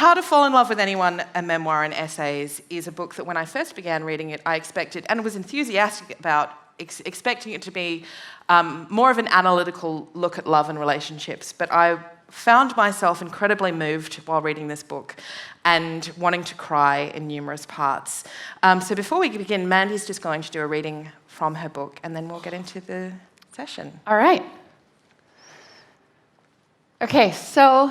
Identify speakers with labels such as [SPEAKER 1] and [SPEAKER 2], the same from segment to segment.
[SPEAKER 1] How to Fall in Love with Anyone, a Memoir and Essays, is a book that when I first began reading it, I expected, and was enthusiastic about, expecting it to be more of an analytical look at love and relationships. But I found myself incredibly moved while reading this book and wanting to cry in numerous parts. So before we begin, Mandy's just going to do a reading from her book, and then we'll get into the session.
[SPEAKER 2] All right. Okay, so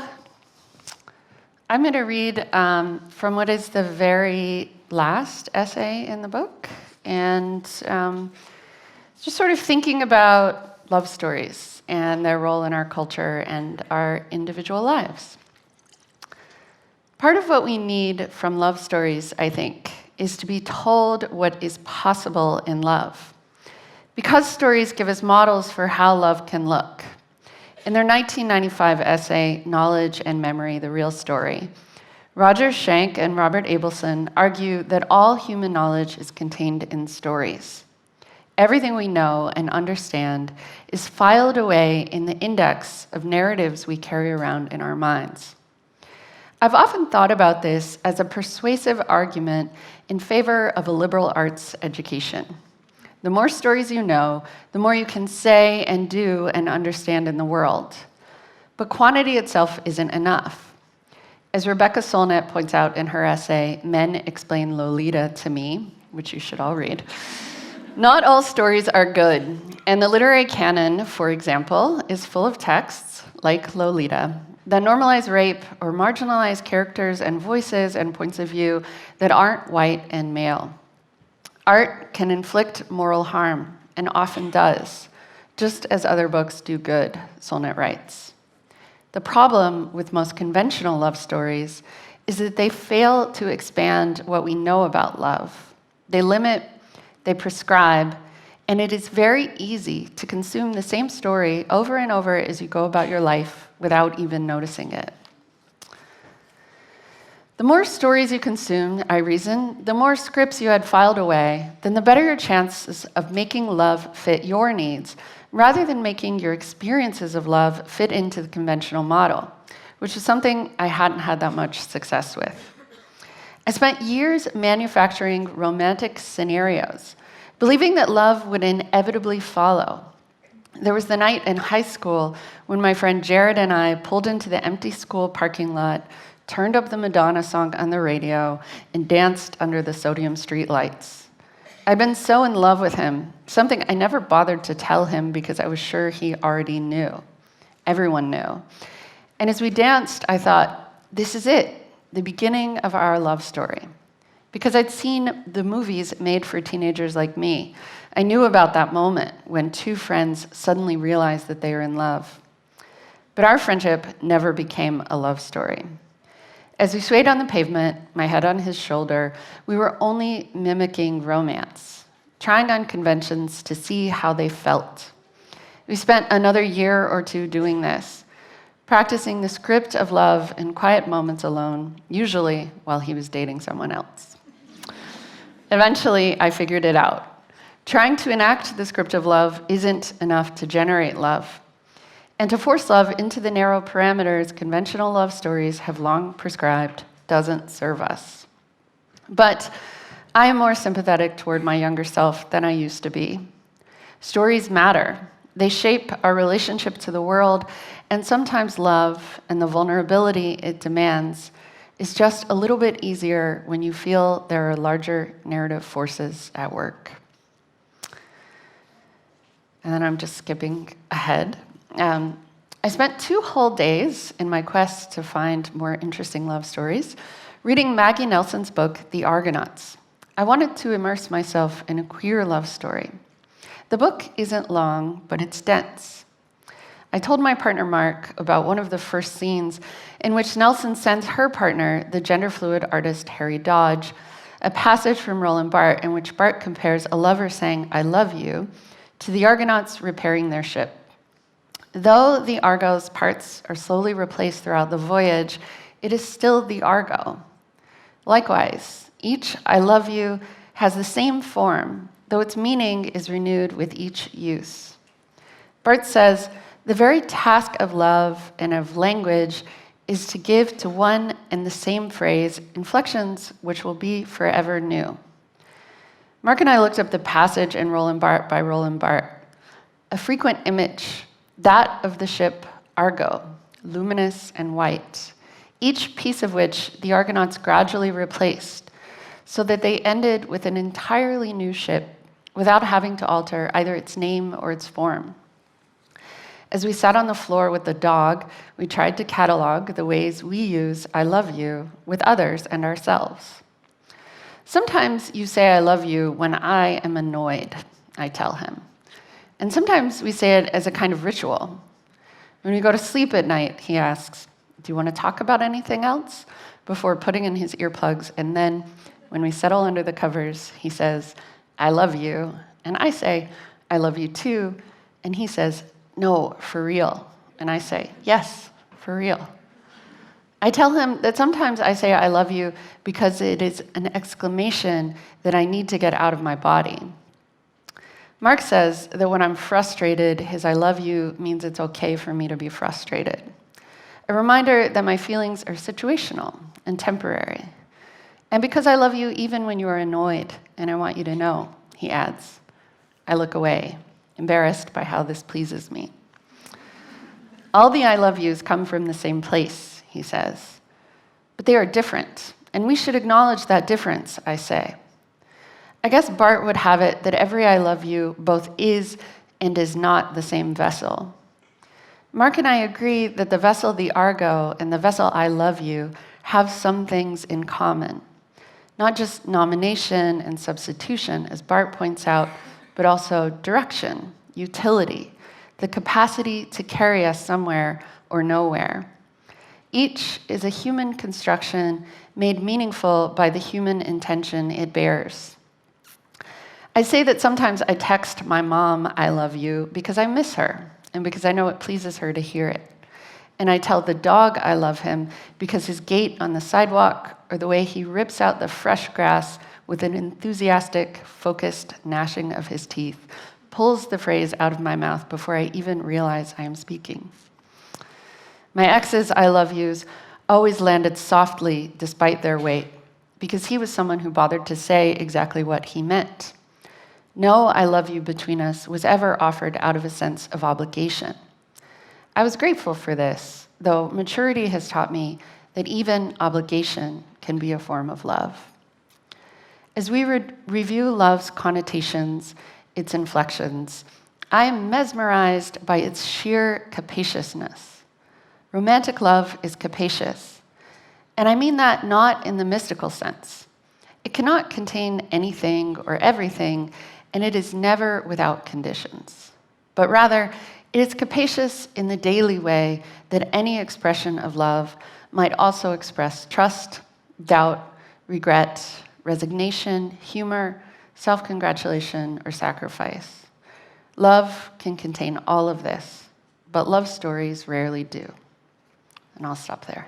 [SPEAKER 2] I'm going to read from what is the very last essay in the book, and just sort of thinking about love stories and their role in our culture and our individual lives. Part of what we need from love stories, I think, is to be told what is possible in love, because stories give us models for how love can look. In their 1995 essay, Knowledge and Memory, The Real Story, Roger Schenck and Robert Abelson argue that all human knowledge is contained in stories. Everything we know and understand is filed away in the index of narratives we carry around in our minds. I've often thought about this as a persuasive argument in favor of a liberal arts education. The more stories you know, the more you can say and do and understand in the world. But quantity itself isn't enough. As Rebecca Solnit points out in her essay, Men Explain Lolita to Me, which you should all read, not all stories are good. And the literary canon, for example, is full of texts, like Lolita, that normalize rape or marginalize characters and voices and points of view that aren't white and male. Art can inflict moral harm, and often does, just as other books do good, Solnit writes. The problem with most conventional love stories is that they fail to expand what we know about love. They limit, they prescribe, and it is very easy to consume the same story over and over as you go about your life without even noticing it. The more stories you consume, I reason, the more scripts you had filed away, then the better your chances of making love fit your needs, rather than making your experiences of love fit into the conventional model, which is something I hadn't had that much success with. I spent years manufacturing romantic scenarios, believing that love would inevitably follow. There was the night in high school when my friend Jared and I pulled into the empty school parking lot, turned up the Madonna song on the radio, and danced under the sodium street lights. I'd been so in love with him, something I never bothered to tell him because I was sure he already knew. Everyone knew. And as we danced, I thought, this is it, the beginning of our love story. Because I'd seen the movies made for teenagers like me. I knew about that moment when two friends suddenly realized that they were in love. But our friendship never became a love story. As we swayed on the pavement, my head on his shoulder, we were only mimicking romance, trying on conventions to see how they felt. We spent another year or two doing this, practicing the script of love in quiet moments alone, usually while he was dating someone else. Eventually, I figured it out. Trying to enact the script of love isn't enough to generate love. And to force love into the narrow parameters conventional love stories have long prescribed doesn't serve us. But I am more sympathetic toward my younger self than I used to be. Stories matter. They shape our relationship to the world, and sometimes love and the vulnerability it demands is just a little bit easier when you feel there are larger narrative forces at work. And then I'm just skipping ahead. I spent 2 whole days in my quest to find more interesting love stories reading Maggie Nelson's book, The Argonauts. I wanted to immerse myself in a queer love story. The book isn't long, but it's dense. I told my partner Mark about one of the first scenes in which Nelson sends her partner, the gender-fluid artist Harry Dodge, a passage from Roland Barthes in which Barthes compares a lover saying, "I love you," to the Argonauts repairing their ship. Though the Argo's parts are slowly replaced throughout the voyage, it is still the Argo. Likewise, each "I love you" has the same form, though its meaning is renewed with each use. Barthes says, the very task of love and of language is to give to one and the same phrase inflections which will be forever new. Mark and I looked up the passage in Roland Barthes by Roland Barthes. A frequent image, that of the ship Argo, luminous and white, each piece of which the Argonauts gradually replaced, so that they ended with an entirely new ship without having to alter either its name or its form. As we sat on the floor with the dog, we tried to catalog the ways we use I love you with others and ourselves. Sometimes you say I love you when I am annoyed, I tell him. And sometimes we say it as a kind of ritual. When we go to sleep at night, he asks, do you want to talk about anything else? Before putting in his earplugs. And then when we settle under the covers, he says, I love you. And I say, I love you too. And he says, no, for real. And I say, yes, for real. I tell him that sometimes I say I love you because it is an exclamation that I need to get out of my body. Mark says that when I'm frustrated, his I love you means it's okay for me to be frustrated. A reminder that my feelings are situational and temporary. And because I love you even when you are annoyed, and I want you to know, he adds, I look away, embarrassed by how this pleases me. All the I love yous come from the same place, he says. But they are different, and we should acknowledge that difference, I say. I guess Barthes would have it that every I love you both is and is not the same vessel. Mark and I agree that the vessel the Argo and the vessel I love you have some things in common. Not just nomination and substitution, as Barthes points out, but also direction, utility, the capacity to carry us somewhere or nowhere. Each is a human construction made meaningful by the human intention it bears. I say that sometimes I text my mom, I love you, because I miss her and because I know it pleases her to hear it. And I tell the dog I love him because his gait on the sidewalk or the way he rips out the fresh grass with an enthusiastic, focused gnashing of his teeth pulls the phrase out of my mouth before I even realize I am speaking. My ex's I love yous always landed softly despite their weight because he was someone who bothered to say exactly what he meant. No I love you between us was ever offered out of a sense of obligation. I was grateful for this, though maturity has taught me that even obligation can be a form of love. As we review love's connotations, its inflections, I am mesmerized by its sheer capaciousness. Romantic love is capacious, and I mean that not in the mystical sense. It cannot contain anything or everything, and it is never without conditions. But rather, it is capacious in the daily way that any expression of love might also express trust, doubt, regret, resignation, humor, self-congratulation, or sacrifice. Love can contain all of this, but love stories rarely do. And I'll stop there.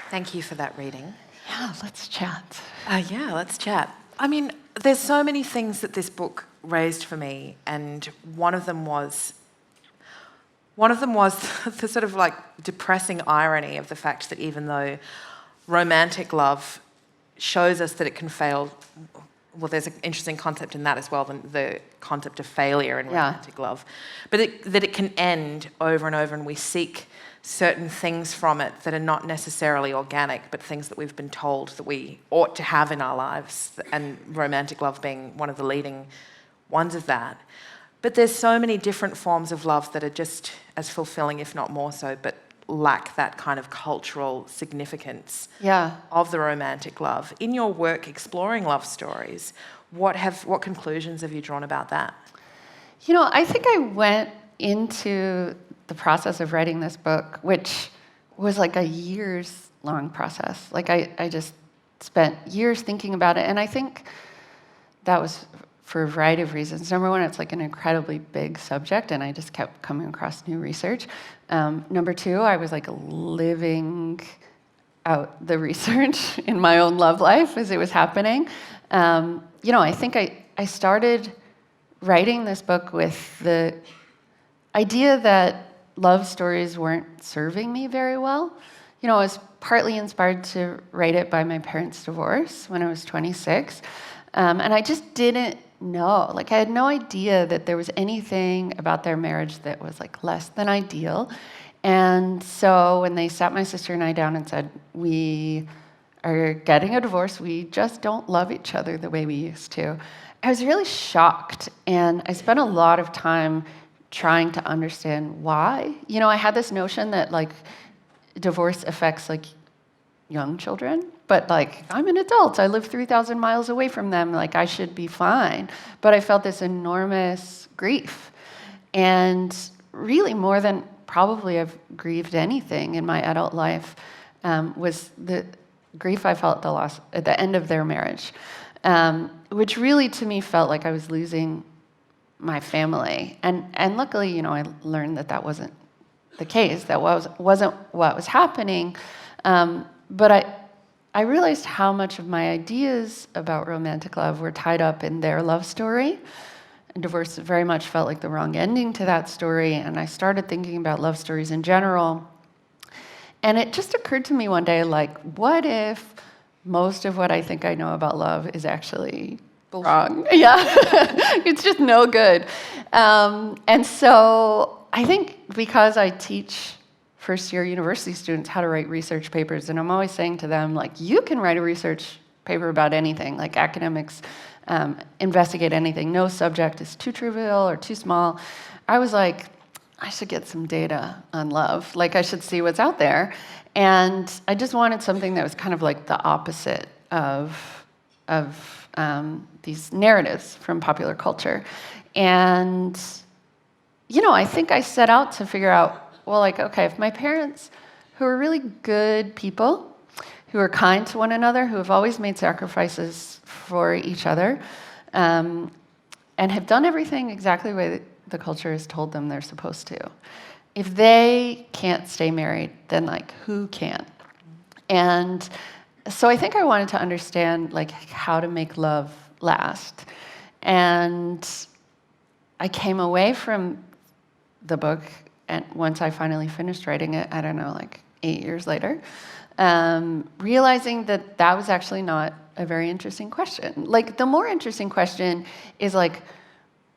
[SPEAKER 1] Thank you for that reading.
[SPEAKER 2] Yeah, let's chat.
[SPEAKER 1] Let's chat. I mean, there's so many things that this book raised for me, and one of them was the sort of like depressing irony of the fact that even though romantic love shows us that it can fail, well, there's an interesting concept in that as well, the concept of failure in romantic love, but that it can end over and over, and we seek certain things from it that are not necessarily organic, but things that we've been told that we ought to have in our lives, and romantic love being one of the leading ones of that. But there's so many different forms of love that are just as fulfilling, if not more so, but lack that kind of cultural significance of the romantic love. In your work exploring love stories, what conclusions have you drawn about that?
[SPEAKER 2] You know, I think I went into the process of writing this book, which was like a years-long process. Like I just spent years thinking about it, and I think that was for a variety of reasons. Number one, it's like an incredibly big subject, and I just kept coming across new research. Number two, I was like living out the research in my own love life as it was happening. I think I started writing this book with the idea that love stories weren't serving me very well. I was partly inspired to write it by my parents' divorce when I was 26. And I just didn't know. I had no idea that there was anything about their marriage that was less than ideal. And so when they sat my sister and I down and said, we are getting a divorce, we just don't love each other the way we used to, I was really shocked. And I spent a lot of time trying to understand why. I had this notion that divorce affects young children, but I'm an adult. I live 3,000 miles away from them. I should be fine. But I felt this enormous grief. And really more than probably I've grieved anything in my adult life was the grief I felt at the end of their marriage, which really to me felt like I was losing my family. And luckily, I learned that wasn't the case. That wasn't what was happening. But I realized how much of my ideas about romantic love were tied up in their love story. And divorce very much felt like the wrong ending to that story. And I started thinking about love stories in general. And it just occurred to me one day, what if most of what I think I know about love is actually wrong? Yeah, it's just no good. And so I think because I teach first-year university students how to write research papers, and I'm always saying to them, you can write a research paper about anything. Academics investigate anything. No subject is too trivial or too small. I was I should get some data on love. I should see what's out there. And I just wanted something that was kind of the opposite of these narratives from popular culture. And, I think I set out to figure out, okay, if my parents, who are really good people, who are kind to one another, who have always made sacrifices for each other, and have done everything exactly the way that the culture has told them they're supposed to, if they can't stay married, then who can? And so I think I wanted to understand how to make love last. And I came away from the book, and once I finally finished writing it, I don't know, 8 years later, realizing that was actually not a very interesting question. The more interesting question is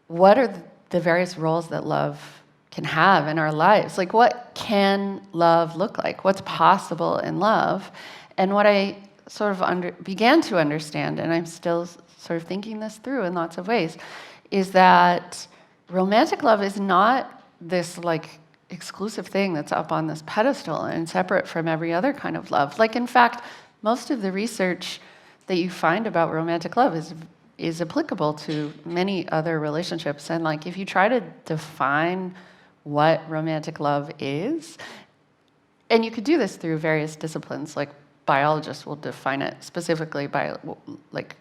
[SPEAKER 2] what are the various roles that love can have in our lives? What can love look like? What's possible in love? And what I sort of began to understand, and I'm still sort of thinking this through in lots of ways, is that romantic love is not this exclusive thing that's up on this pedestal and separate from every other kind of love. In fact, most of the research that you find about romantic love is applicable to many other relationships. And if you try to define what romantic love is, and you could do this through various disciplines, biologists will define it specifically by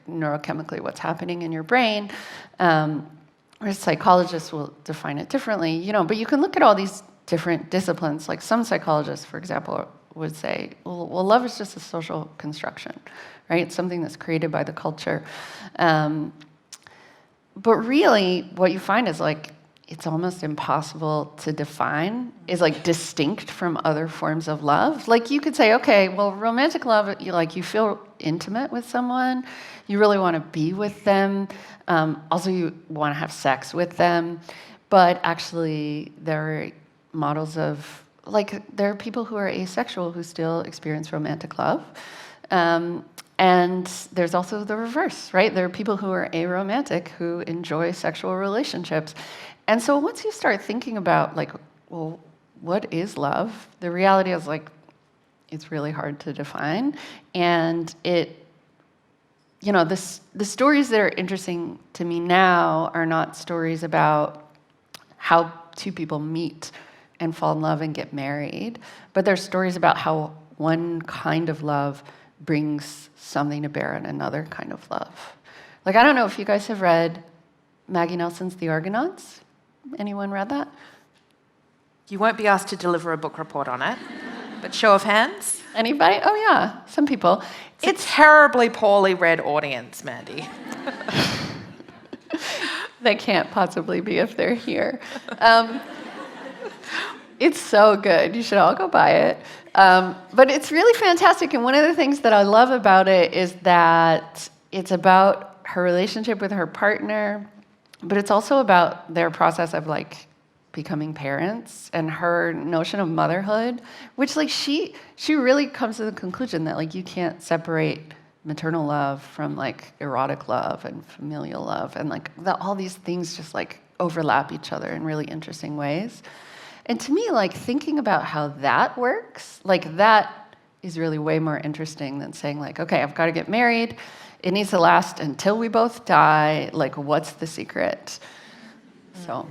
[SPEAKER 2] neurochemically what's happening in your brain, or psychologists will define it differently, but you can look at all these different disciplines. Some psychologists, for example, would say, well, love is just a social construction, right? It's something that's created by the culture. But really, what you find is it's almost impossible to define, is distinct from other forms of love. You could say, okay, well, romantic love, you feel intimate with someone, you really want to be with them, also you want to have sex with them, but actually there are models of, there are people who are asexual who still experience romantic love. And there's also the reverse, right? There are people who are aromantic who enjoy sexual relationships. And so once you start thinking about well, what is love? The reality is it's really hard to define. And the stories that are interesting to me now are not stories about how two people meet and fall in love and get married, but they're stories about how one kind of love brings something to bear in another kind of love. I don't know if you guys have read Maggie Nelson's The Argonauts. Anyone read that?
[SPEAKER 1] You won't be asked to deliver a book report on it, but show of hands.
[SPEAKER 2] Anybody? Oh yeah, some people.
[SPEAKER 1] It's a terribly poorly read audience, Mandy.
[SPEAKER 2] They can't possibly be if they're here. It's so good. You should all go buy it. But it's really fantastic. And one of the things that I love about it is that it's about her relationship with her partner, but it's also about their process of like becoming parents and her notion of motherhood, which like she really comes to the conclusion that like you can't separate maternal love from like erotic love and familial love, and like all these things just like overlap each other in really interesting ways. And to me, like thinking about how that works, like that is really way more interesting than saying like, okay, I've got to get married. It needs to last until we both die. Like, what's the secret? So.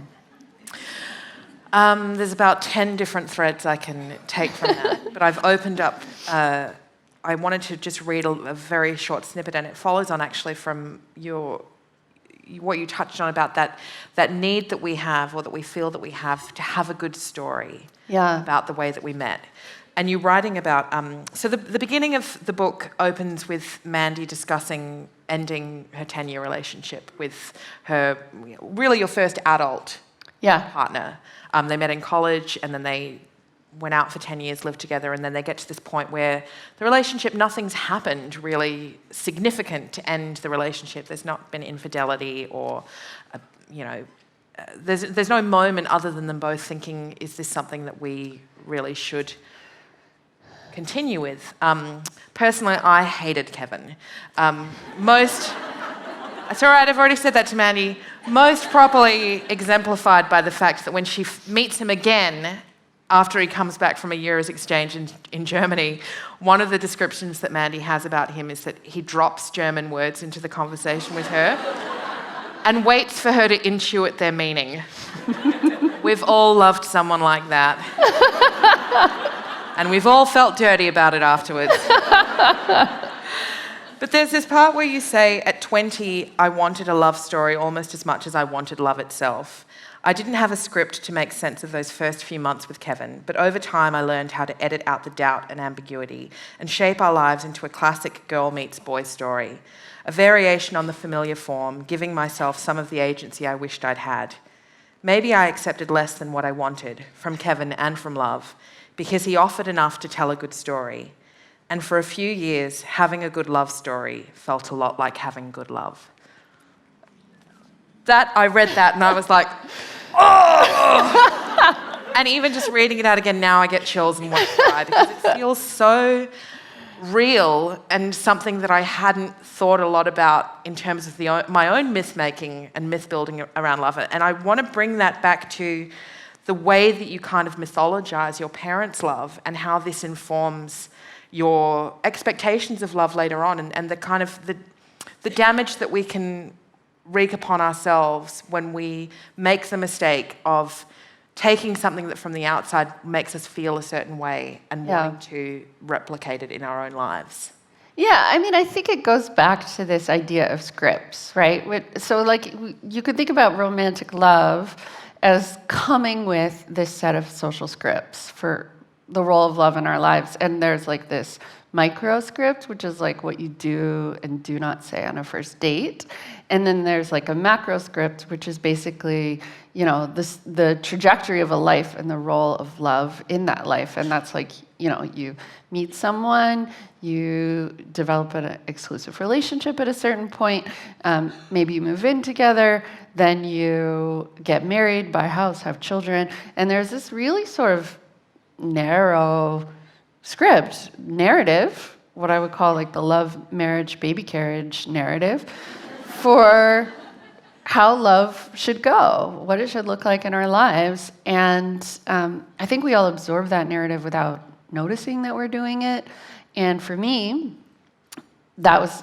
[SPEAKER 1] There's about 10 different threads I can take from that, but I've opened up, I wanted to just read a very short snippet, and it follows on actually from what you touched on about that need that we have, or that we feel that we have, to have a good story about the way that we met. And you're writing about, so the beginning of the book opens with Mandy discussing ending her 10-year relationship with her, really your first adult partner. They met in college, and then they went out for 10 years, lived together, and then they get to this point where the relationship, nothing's happened really significant to end the relationship. There's not been infidelity or, there's no moment other than them both thinking, is this something that we really should continue with? Personally, I hated Kevin. It's all right, I've already said that to Mandy. Most properly exemplified by the fact that when she meets him again, after he comes back from a year's exchange in Germany, one of the descriptions that Mandy has about him is that he drops German words into the conversation with her and waits for her to intuit their meaning. We've all loved someone like that. And we've all felt dirty about it afterwards. But there's this part where you say, at 20, I wanted a love story almost as much as I wanted love itself. I didn't have a script to make sense of those first few months with Kevin, but over time I learned how to edit out the doubt and ambiguity and shape our lives into a classic girl meets boy story, a variation on the familiar form, giving myself some of the agency I wished I'd had. Maybe I accepted less than what I wanted, from Kevin and from love, because he offered enough to tell a good story. And for a few years, having a good love story felt a lot like having good love. I read that and I was like, oh! And even just reading it out again now, I get chills and want to cry, because it feels so real and something that I hadn't thought a lot about in terms of my own myth-making and myth-building around love. And I want to bring that back to the way that you kind of mythologize your parents' love and how this informs your expectations of love later on, and the kind of the damage that we can wreak upon ourselves when we make the mistake of taking something that from the outside makes us feel a certain way and wanting to replicate it in our own lives.
[SPEAKER 2] Yeah, I mean, I think it goes back to this idea of scripts, right? So, like, you could think about romantic love as coming with this set of social scripts for the role of love in our lives. And there's like this micro script, which is like what you do and do not say on a first date. And then there's like a macro script, which is basically, the trajectory of a life and the role of love in that life. And that's like, you meet someone, you develop an exclusive relationship at a certain point, maybe you move in together, then you get married, buy a house, have children. And there's this really sort of narrow script, narrative, what I would call like the love, marriage, baby carriage narrative for how love should go, what it should look like in our lives. And I think we all absorb that narrative without noticing that we're doing it. And for me, that was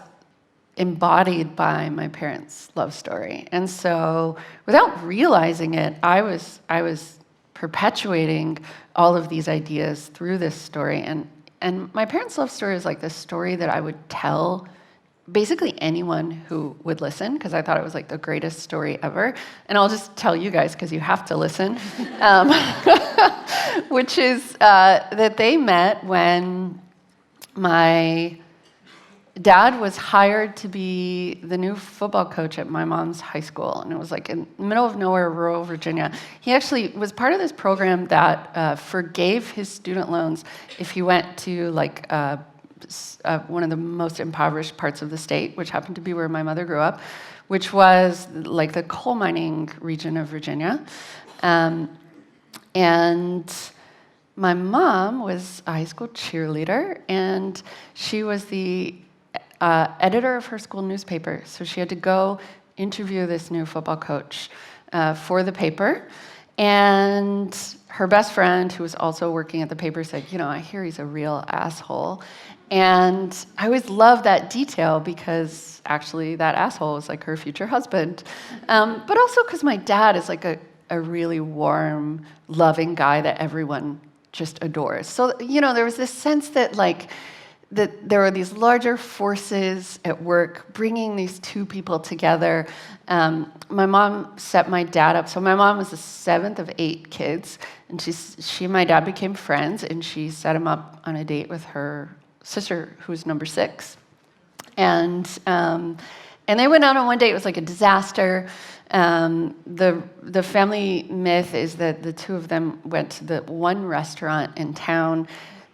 [SPEAKER 2] embodied by my parents' love story. And so without realizing it, I was perpetuating all of these ideas through this story. And my parents' love story is like this story that I would tell basically anyone who would listen, because I thought it was like the greatest story ever. And I'll just tell you guys, because you have to listen, which is that they met when my Dad was hired to be the new football coach at my mom's high school, and it was like in the middle of nowhere, rural Virginia. He actually was part of this program that forgave his student loans if he went to like one of the most impoverished parts of the state, which happened to be where my mother grew up, which was like the coal mining region of Virginia. And my mom was a high school cheerleader, and she was the editor of her school newspaper. So she had to go interview this new football coach for the paper. And her best friend, who was also working at the paper, said, I hear he's a real asshole. And I always loved that detail because actually that asshole was like her future husband. But also because my dad is like a really warm, loving guy that everyone just adores. So, there was this sense that that there were these larger forces at work bringing these two people together. My mom set my dad up. So my mom was the seventh of 8 kids, and she and my dad became friends, and she set him up on a date with her sister, who was number 6. And they went out on one date. It was like a disaster. The family myth is that the two of them went to the one restaurant in town.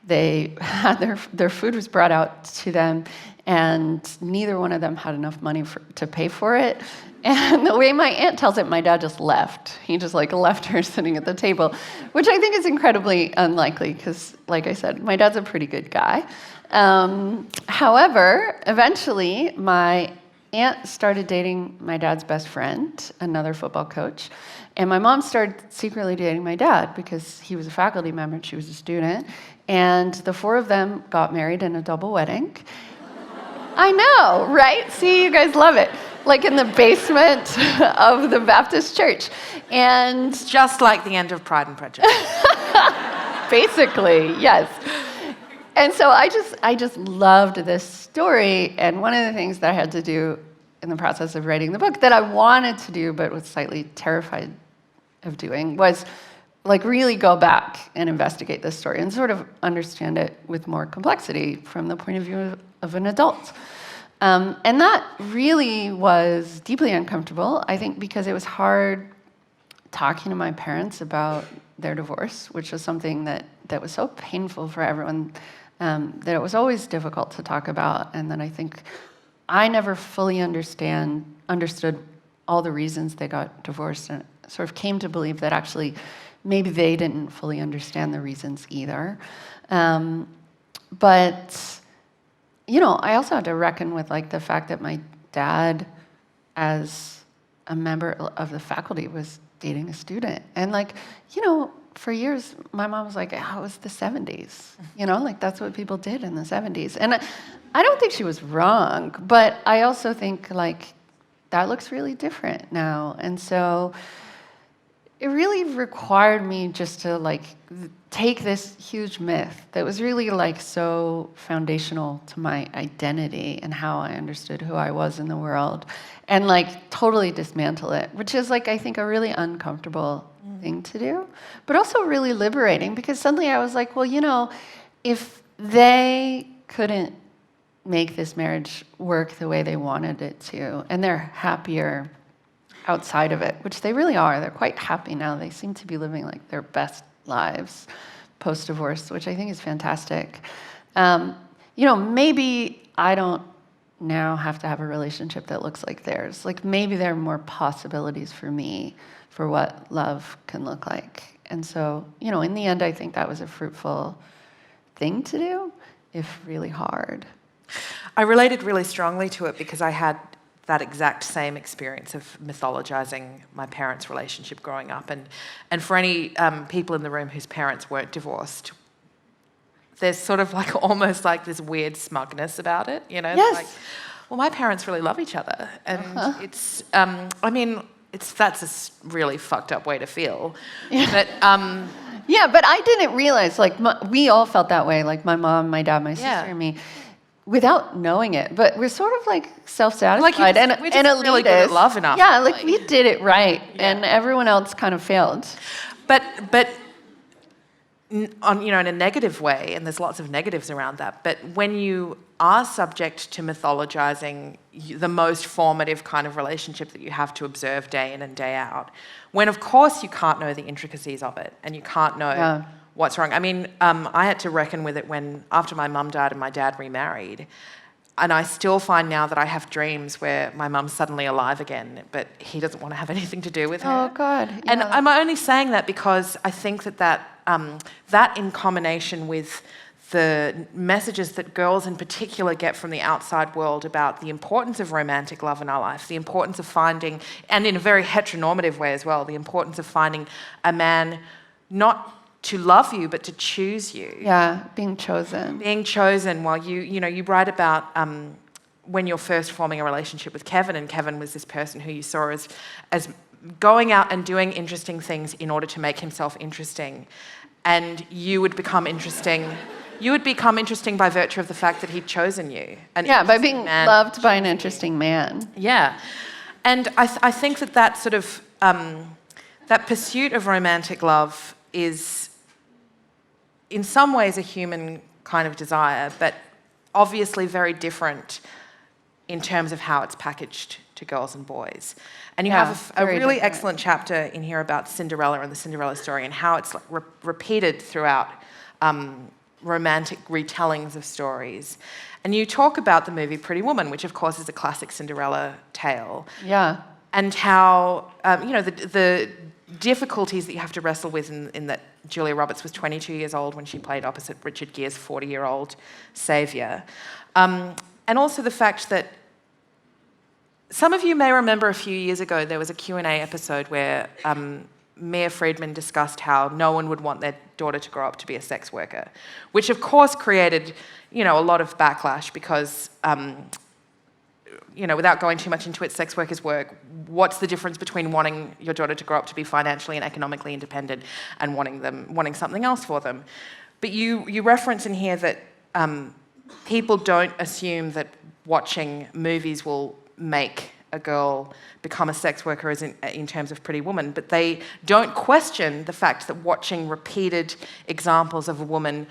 [SPEAKER 2] They had their food was brought out to them, and neither one of them had enough money to pay for it. And the way my aunt tells it, my dad just left. He just left her sitting at the table, which I think is incredibly unlikely because, like I said, my dad's a pretty good guy. However, eventually my aunt started dating my dad's best friend, another football coach, and my mom started secretly dating my dad because he was a faculty member and she was a student, and the 4 of them got married in a double wedding. I know, right? See, you guys love it. Like in the basement of the Baptist church. And
[SPEAKER 1] just like the end of Pride and Prejudice.
[SPEAKER 2] Basically, yes. And so I just loved this story, and one of the things that I had to do in the process of writing the book that I wanted to do but was slightly terrified of doing was really go back and investigate this story and sort of understand it with more complexity from the point of view of an adult. And that really was deeply uncomfortable, I think, because it was hard talking to my parents about their divorce, which was something that was so painful for everyone, that it was always difficult to talk about, and that I think I never fully understood all the reasons they got divorced, and sort of came to believe that actually maybe they didn't fully understand the reasons either. But I also had to reckon with the fact that my dad, as a member of the faculty, was dating a student. And for years, my mom was like, oh, it was the 70s. That's what people did in the 70s. And I don't think she was wrong, but I also think that looks really different now. And so it really required me just to take this huge myth that was really so foundational to my identity and how I understood who I was in the world, and totally dismantle it, which is I think a really uncomfortable thing to do, but also really liberating, because suddenly I was well, if they couldn't make this marriage work the way they wanted it to, and they're happier outside of it, which they really are. They're quite happy now. They seem to be living their best lives post-divorce, which I think is fantastic. Maybe I don't now have to have a relationship that looks like theirs. Maybe there are more possibilities for me for what love can look like. And so, in the end, I think that was a fruitful thing to do, if really hard.
[SPEAKER 1] I related really strongly to it because I had that exact same experience of mythologizing my parents' relationship growing up. And for any people in the room whose parents weren't divorced, there's sort of almost this weird smugness about it,
[SPEAKER 2] Yes.
[SPEAKER 1] Well, my parents really love each other. And it's, that's a really fucked up way to feel.
[SPEAKER 2] Yeah.
[SPEAKER 1] But,
[SPEAKER 2] yeah, but I didn't realize, we all felt that way, my mom, my dad, my sister, and me, without knowing it. But we're sort of self-satisfied and elitist.
[SPEAKER 1] Really good at love enough.
[SPEAKER 2] Yeah, we did it right, and everyone else kind of failed.
[SPEAKER 1] But in a negative way, and there's lots of negatives around that, but when you are subject to mythologizing the most formative kind of relationship that you have to observe day in and day out, when of course you can't know the intricacies of it and you can't know what's wrong. I mean, I had to reckon with it after my mum died and my dad remarried, and I still find now that I have dreams where my mum's suddenly alive again, but he doesn't want to have anything to do with her.
[SPEAKER 2] Oh, God. Yeah.
[SPEAKER 1] And I'm only saying that because I think that in combination with the messages that girls in particular get from the outside world about the importance of romantic love in our life, the importance of finding, and in a very heteronormative way as well, the importance of finding a man not to love you, but to choose you.
[SPEAKER 2] Yeah, being chosen.
[SPEAKER 1] Being chosen while you write about when you're first forming a relationship with Kevin, and Kevin was this person who you saw as going out and doing interesting things in order to make himself interesting. And you would become interesting. You would become interesting by virtue of the fact that he'd chosen you.
[SPEAKER 2] By being loved by an interesting man.
[SPEAKER 1] Yeah. And I think that sort of, that pursuit of romantic love is in some ways a human kind of desire, but obviously very different in terms of how it's packaged to girls and boys. And you have a really excellent chapter in here about Cinderella and the Cinderella story and how it's like repeated throughout romantic retellings of stories. And you talk about the movie Pretty Woman, which of course is a classic Cinderella tale.
[SPEAKER 2] Yeah.
[SPEAKER 1] And how, the difficulties that you have to wrestle with in that Julia Roberts was 22 years old when she played opposite Richard Gere's 40-year-old saviour. And also the fact that some of you may remember a few years ago there was a Q&A episode where Mia Friedman discussed how no one would want their daughter to grow up to be a sex worker, which of course created, a lot of backlash because, without going too much into it, sex workers work. What's the difference between wanting your daughter to grow up to be financially and economically independent and wanting something else for them? But you reference in here that people don't assume that watching movies will make a girl become a sex worker as in terms of Pretty Woman, but they don't question the fact that watching repeated examples of a woman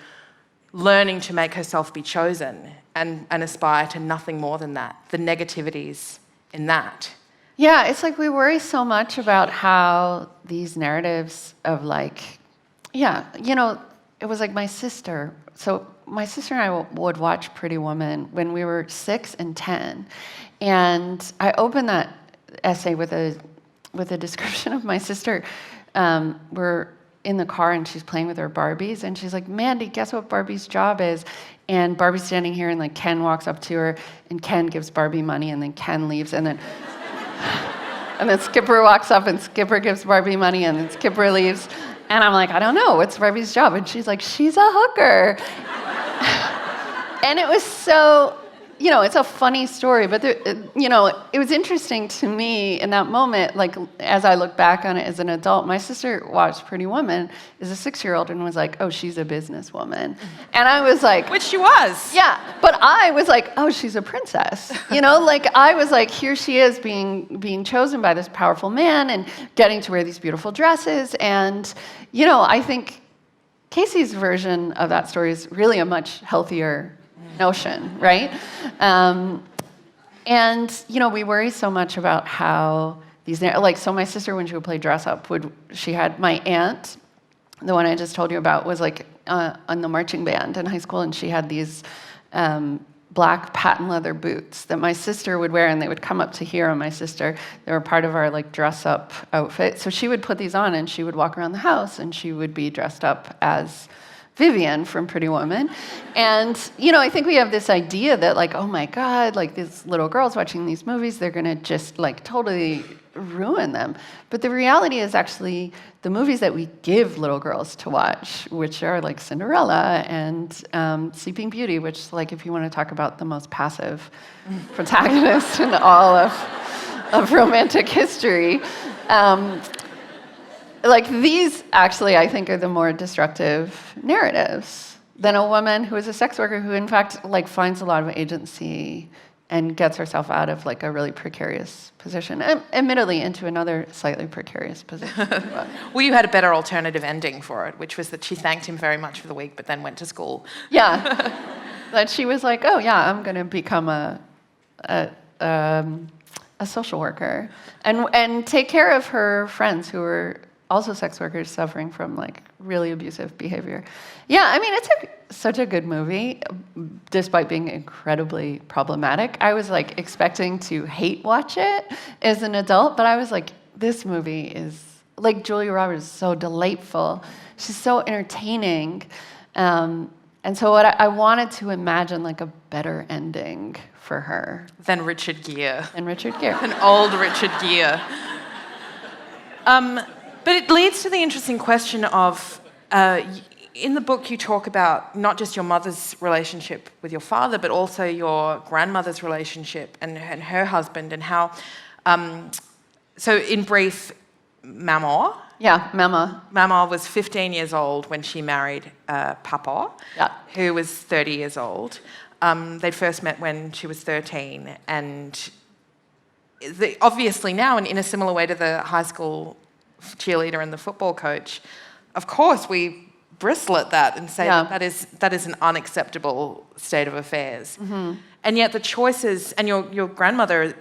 [SPEAKER 1] learning to make herself be chosen and aspire to nothing more than that, the negativities in that.
[SPEAKER 2] Yeah, it's like we worry so much about how these narratives of it was like my sister. So my sister and I would watch Pretty Woman when we were 6 and 10. And I opened that essay with a description of my sister. We're in the car and she's playing with her Barbies and she's like, Mandy, guess what Barbie's job is? And Barbie's standing here and like Ken walks up to her and Ken gives Barbie money and then Ken leaves and then Skipper walks up and Skipper gives Barbie money and then Skipper leaves. And I'm like, I don't know, what's Barbie's job? And she's like, she's a hooker. And it was so, it's a funny story, but it was interesting to me in that moment, like as I look back on it as an adult, my sister watched Pretty Woman as a 6-year-old and was like, oh, she's a businesswoman. And I was like...
[SPEAKER 1] Which she was.
[SPEAKER 2] Yeah, but I was like, oh, she's a princess. I was like, here she is being chosen by this powerful man and getting to wear these beautiful dresses. And, I think Casey's version of that story is really a much healthier notion, right? We worry so much about how these, so my sister, when she would play dress up, she had my aunt, the one I just told you about, was like on the marching band in high school, and she had these black patent leather boots that my sister would wear, and they would come up to here on my sister. They were part of our dress up outfit. So she would put these on, and she would walk around the house, and she would be dressed up as Vivian from Pretty Woman. And, I think we have this idea that oh my God, these little girls watching these movies, they're gonna just totally ruin them. But the reality is actually the movies that we give little girls to watch, which are like Cinderella and Sleeping Beauty, which if you want to talk about the most passive protagonist in all of romantic history, these actually, I think, are the more destructive narratives than a woman who is a sex worker who, in fact, finds a lot of agency and gets herself out of like a really precarious position, admittedly into another slightly precarious position.
[SPEAKER 1] Well, you had a better alternative ending for it, which was that she thanked him very much for the week, but then went to school.
[SPEAKER 2] Yeah, that she was like, oh yeah, I'm going to become a social worker and take care of her friends who were also sex workers suffering from like really abusive behavior. Yeah, I mean, it's such a good movie, despite being incredibly problematic. I was like expecting to hate watch it as an adult, but I was like, this movie is like Julia Roberts is so delightful. She's so entertaining. And so I wanted to imagine like a better ending for her.
[SPEAKER 1] Than Richard Gere.
[SPEAKER 2] And Richard Gere.
[SPEAKER 1] An old Richard Gere. But it leads to the interesting question of, in the book you talk about not just your mother's relationship with your father, but also your grandmother's relationship and her husband, and how, so in brief, Maman.
[SPEAKER 2] Yeah, Mama.
[SPEAKER 1] Mama was 15 years old when she married Papa, who was 30 years old. They first met when she was 13, and obviously now, and in a similar way to the high school cheerleader and the football coach, of course we bristle at that and say that is an unacceptable state of affairs. Mm-hmm. And yet the choices, and your grandmother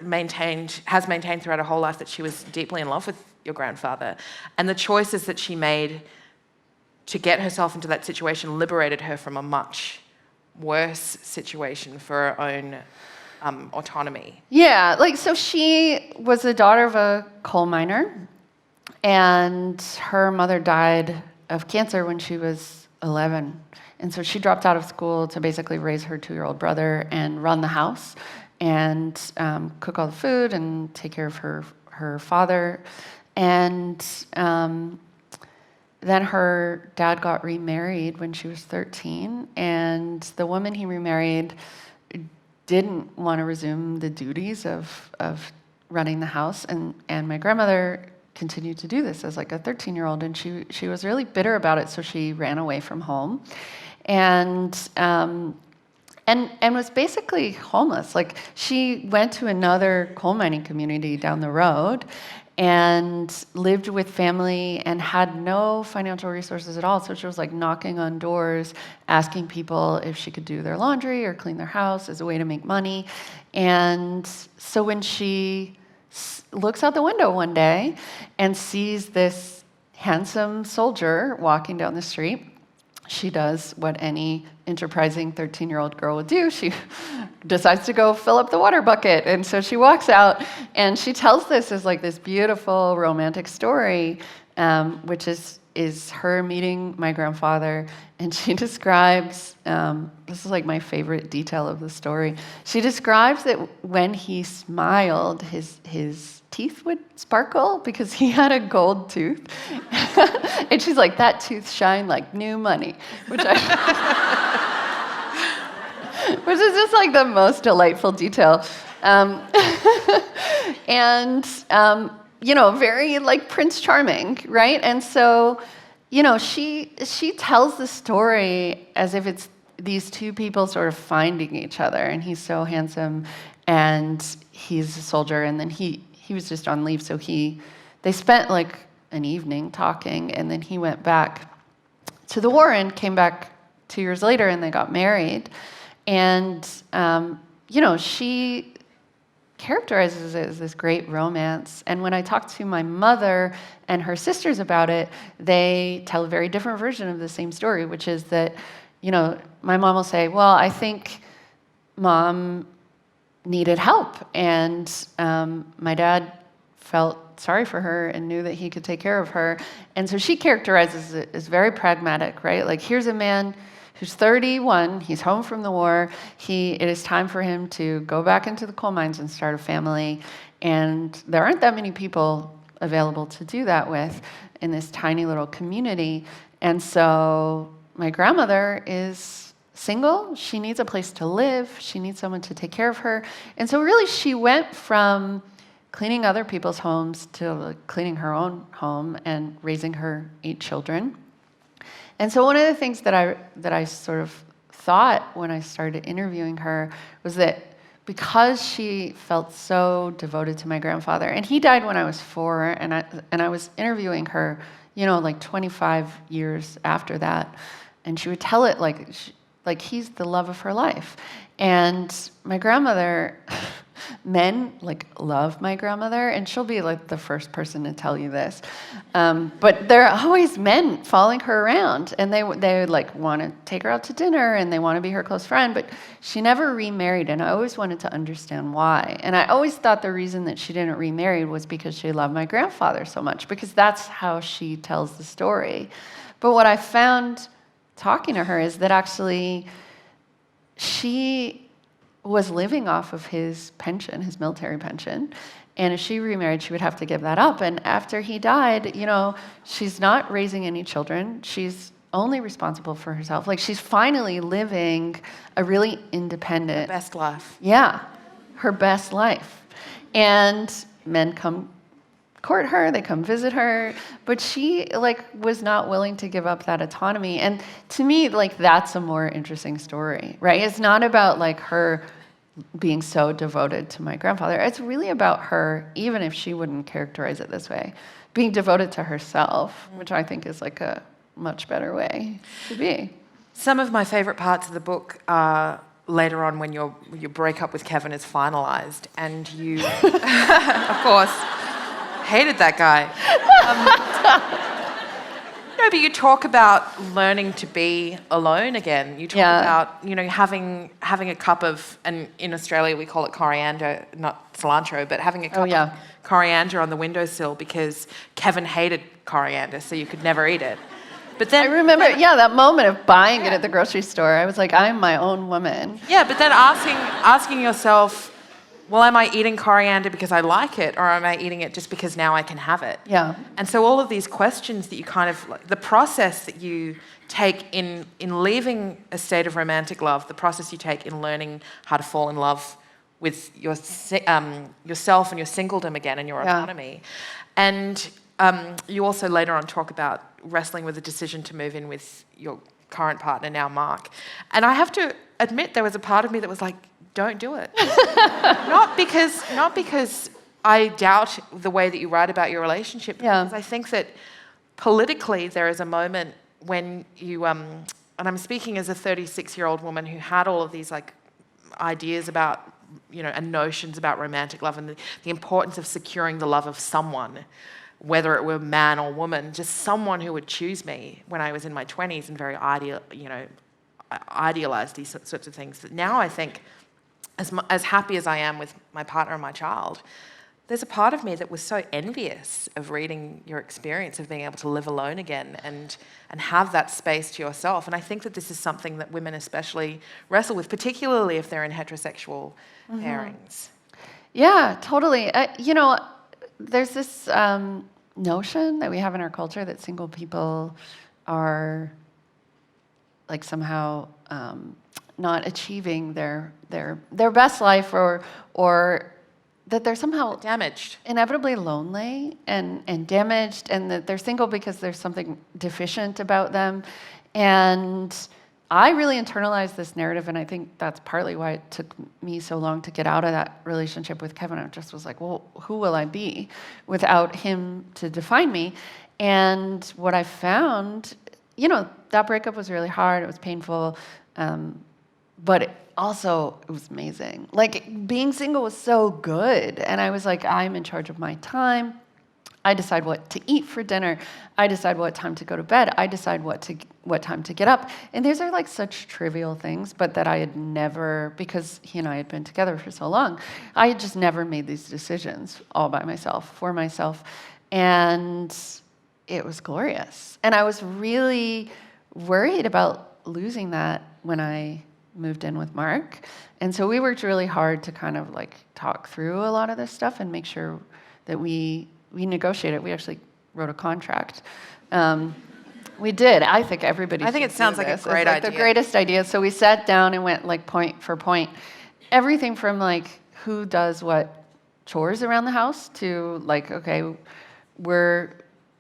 [SPEAKER 1] has maintained throughout her whole life that she was deeply in love with your grandfather, and the choices that she made to get herself into that situation liberated her from a much worse situation for her own autonomy.
[SPEAKER 2] Yeah, like, so she was the daughter of a coal miner, and her mother died of cancer when she was 11. And so she dropped out of school to basically raise her 2-year-old brother and run the house and cook all the food and take care of her father. And then her dad got remarried when she was 13, and the woman he remarried didn't want to resume the duties of running the house, and my grandmother continued to do this as like a 13-year-old, and she was really bitter about it, so she ran away from home, and was basically homeless. Like, she went to another coal mining community down the road and lived with family and had no financial resources at all. So she was like knocking on doors, asking people if she could do their laundry or clean their house as a way to make money. And so when she looks out the window one day and sees this handsome soldier walking down the street, she does what any enterprising 13-year-old girl would do. She decides to go fill up the water bucket. And so she walks out, and she tells this as like this beautiful romantic story, which is her meeting my grandfather. And she describes, this is like my favorite detail of the story. She describes that when he smiled, his teeth would sparkle because he had a gold tooth. And she's like, that tooth shined like new money, which is just like the most delightful detail. And, very like Prince Charming, right? And so, she tells the story as if it's these two people sort of finding each other, and he's so handsome, and he's a soldier, and then he was just on leave, so they spent like an evening talking, and then he went back to the war and came back 2 years later, and they got married. And, she characterizes it as this great romance. And when I talk to my mother and her sisters about it, they tell a very different version of the same story, which is that, my mom will say, well, I think Mom needed help, and my dad felt sorry for her and knew that he could take care of her. And so she characterizes it as very pragmatic, right? Like, here's a man who's 31, he's home from the war, it is time for him to go back into the coal mines and start a family, and there aren't that many people available to do that with in this tiny little community. And so my grandmother is single, she needs a place to live, she needs someone to take care of her, and so really she went from cleaning other people's homes to cleaning her own home and raising her 8 children. And so one of the things that I sort of thought when I started interviewing her was that because she felt so devoted to my grandfather, and he died when I was 4, and I was interviewing her, like 25 years after that, and she would tell it like he's the love of her life. And my grandmother, men love my grandmother, and she'll be like the first person to tell you this. But there are always men following her around, and they would want to take her out to dinner, and they want to be her close friend. But she never remarried, and I always wanted to understand why. And I always thought the reason that she didn't remarry was because she loved my grandfather so much, because that's how she tells the story. But what I found talking to her is that actually she was living off of his pension, his military pension. And if she remarried, she would have to give that up. And after he died, she's not raising any children. She's only responsible for herself. She's finally living a really independent...
[SPEAKER 1] Her best life.
[SPEAKER 2] Yeah, her best life. And men come court her, they come visit her, but she was not willing to give up that autonomy. And to me, that's a more interesting story, right? It's not about her being so devoted to my grandfather. It's really about her, even if she wouldn't characterize it this way, being devoted to herself, which I think is a much better way to be.
[SPEAKER 1] Some of my favorite parts of the book are later on when your breakup with Kevin is finalized, and you, of course, hated that guy. No, but you talk about learning to be alone again. You talk about, having a cup of, and in Australia we call it coriander, not cilantro, but having a cup of coriander on the windowsill because Kevin hated coriander, so you could never eat it. But then
[SPEAKER 2] I remember, that moment of buying it at the grocery store. I was like, I'm my own woman.
[SPEAKER 1] Yeah, but then asking yourself, well, am I eating coriander because I like it, or am I eating it just because now I can have it?
[SPEAKER 2] Yeah.
[SPEAKER 1] And so all of these questions that you the process that you take in leaving a state of romantic love, the process you take in learning how to fall in love with yourself and your singledom again and your autonomy. And you also later on talk about wrestling with the decision to move in with your current partner, now Mark. And I have to admit, there was a part of me that was like, don't do it. Not because I doubt the way that you write about your relationship, because I think that politically there is a moment when you, and I'm speaking as a 36-year-old woman who had all of these ideas about, and notions about romantic love and the importance of securing the love of someone, whether it were man or woman, just someone who would choose me when I was in my 20s and very idealized these sorts of things. That now I think, as happy as I am with my partner and my child, there's a part of me that was so envious of reading your experience of being able to live alone again and have that space to yourself. And I think that this is something that women especially wrestle with, particularly if they're in heterosexual pairings. Yeah,
[SPEAKER 2] totally. There's this notion that we have in our culture that single people are somehow not achieving their best life, or that they're somehow
[SPEAKER 1] damaged,
[SPEAKER 2] inevitably lonely and damaged, and that they're single because there's something deficient about them. And I really internalized this narrative, and I think that's partly why it took me so long to get out of that relationship with Kevin. I just was like, well, who will I be without him to define me? And what I found, that breakup was really hard. It was painful. But it was amazing. Being single was so good. And I was like, I'm in charge of my time. I decide what to eat for dinner. I decide what time to go to bed. I decide what time to get up. And these are such trivial things, but that I had never, because he and I had been together for so long, I had just never made these decisions all by myself, for myself. And it was glorious. And I was really worried about losing that when I moved in with Mark. And so we worked really hard to kind of talk through a lot of this stuff and make sure that we negotiated. We actually wrote a contract. We did. I think everybody
[SPEAKER 1] I think it sounds like a great idea.
[SPEAKER 2] The greatest idea. So we sat down and went point for point. Everything from who does what chores around the house to okay, we're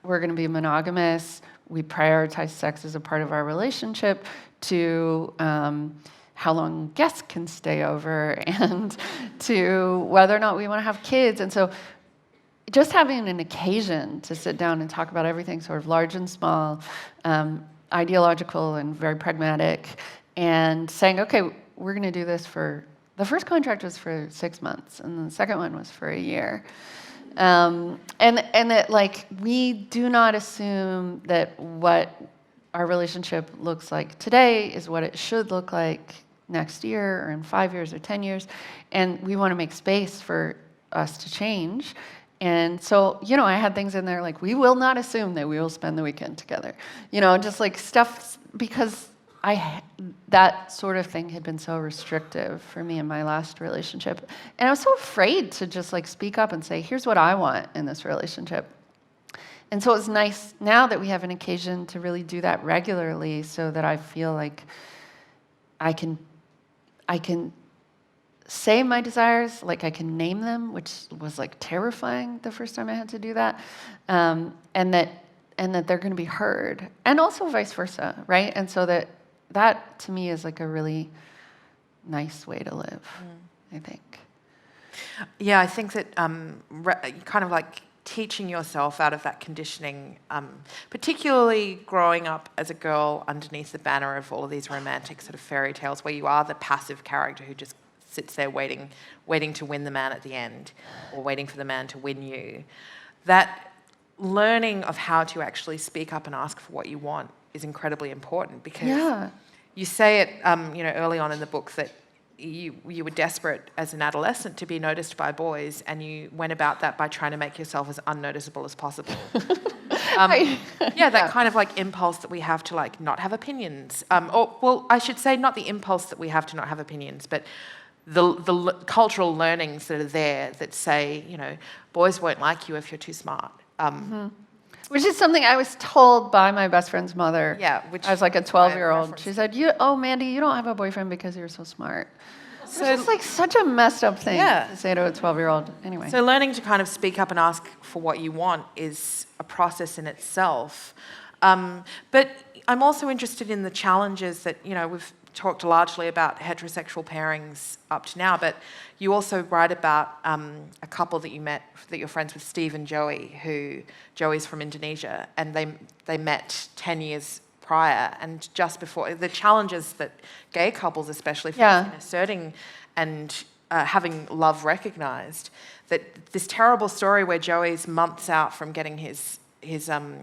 [SPEAKER 2] going to be monogamous. We prioritize sex as a part of our relationship, to how long guests can stay over and to whether or not we want to have kids. And so just having an occasion to sit down and talk about everything sort of large and small, ideological and very pragmatic, and saying, okay, we're going to do this for, the first contract was for 6 months, and the second one was for a year. And that, like, we do not assume that what our relationship looks like today is what it should look like next year or in 5 years or 10 years. And we want to make space for us to change. And so, I had things in there like, we will not assume that we will spend the weekend together. Just like stuff, because that sort of thing had been so restrictive for me in my last relationship. And I was so afraid to just like speak up and say, here's what I want in this relationship. And so it's nice now that we have an occasion to really do that regularly, so that I feel like I can say my desires, like I can name them, which was like terrifying the first time I had to do that, and that they're going to be heard, and also vice versa, right? And so that to me is like a really nice way to live, I think.
[SPEAKER 1] Yeah, I think that kind of like teaching yourself out of that conditioning, particularly growing up as a girl underneath the banner of all of these romantic sort of fairy tales where you are the passive character who just sits there waiting to win the man at the end, or waiting for the man to win you. That learning of how to actually speak up and ask for what you want is incredibly important, because you say it early on in the book that you were desperate as an adolescent to be noticed by boys, and you went about that by trying to make yourself as unnoticeable as possible. That kind of like impulse that we have to like not have opinions. I should say not the impulse that we have to not have opinions, but the cultural learnings that are there that say, boys won't like you if you're too smart.
[SPEAKER 2] Which is something I was told by my best friend's mother.
[SPEAKER 1] Yeah, which
[SPEAKER 2] I was like a 12-year-old. She said, Mandy, you don't have a boyfriend because you're so smart. So it's like such a messed up thing to say to a 12-year-old. Anyway.
[SPEAKER 1] So learning to kind of speak up and ask for what you want is a process in itself. But I'm also interested in the challenges that, we've talked largely about heterosexual pairings up to now, but you also write about a couple that you met, that you're friends with, Steve and Joey, who Joey's from Indonesia, and they met 10 years prior, and just before, the challenges that gay couples especially face in asserting and having love recognized, that this terrible story where Joey's months out from getting his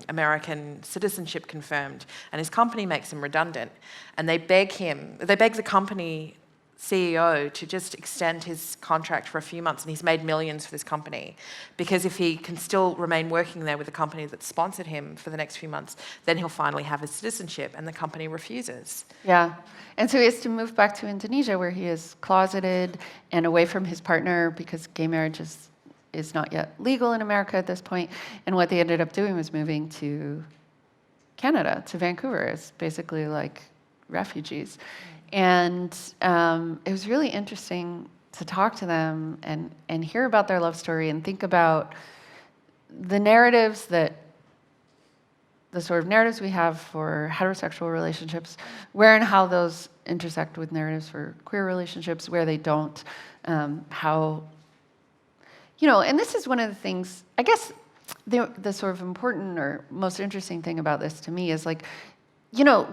[SPEAKER 1] American citizenship confirmed, and his company makes him redundant, and they beg the company CEO to just extend his contract for a few months, and he's made millions for this company, because if he can still remain working there with the company that sponsored him for the next few months, then he'll finally have his citizenship, and the company refuses.
[SPEAKER 2] Yeah, and so he has to move back to Indonesia, where he is closeted and away from his partner, because gay marriage is not yet legal in America at this point. And what they ended up doing was moving to Canada, to Vancouver, as basically like refugees. And it was really interesting to talk to them and hear about their love story and think about the narratives the sort of narratives we have for heterosexual relationships, where and how those intersect with narratives for queer relationships, where they don't, how, and this is one of the things, I guess, the sort of important or most interesting thing about this to me is like,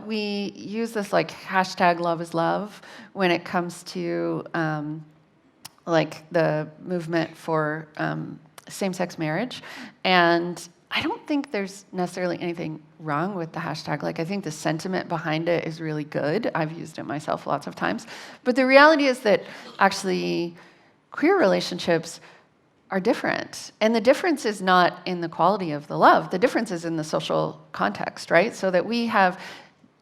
[SPEAKER 2] we use this like hashtag love is love when it comes to like the movement for same-sex marriage. And I don't think there's necessarily anything wrong with the hashtag. Like, I think the sentiment behind it is really good. I've used it myself lots of times. But the reality is that actually queer relationships are different. And the difference is not in the quality of the love. The difference is in the social context, right? So that we have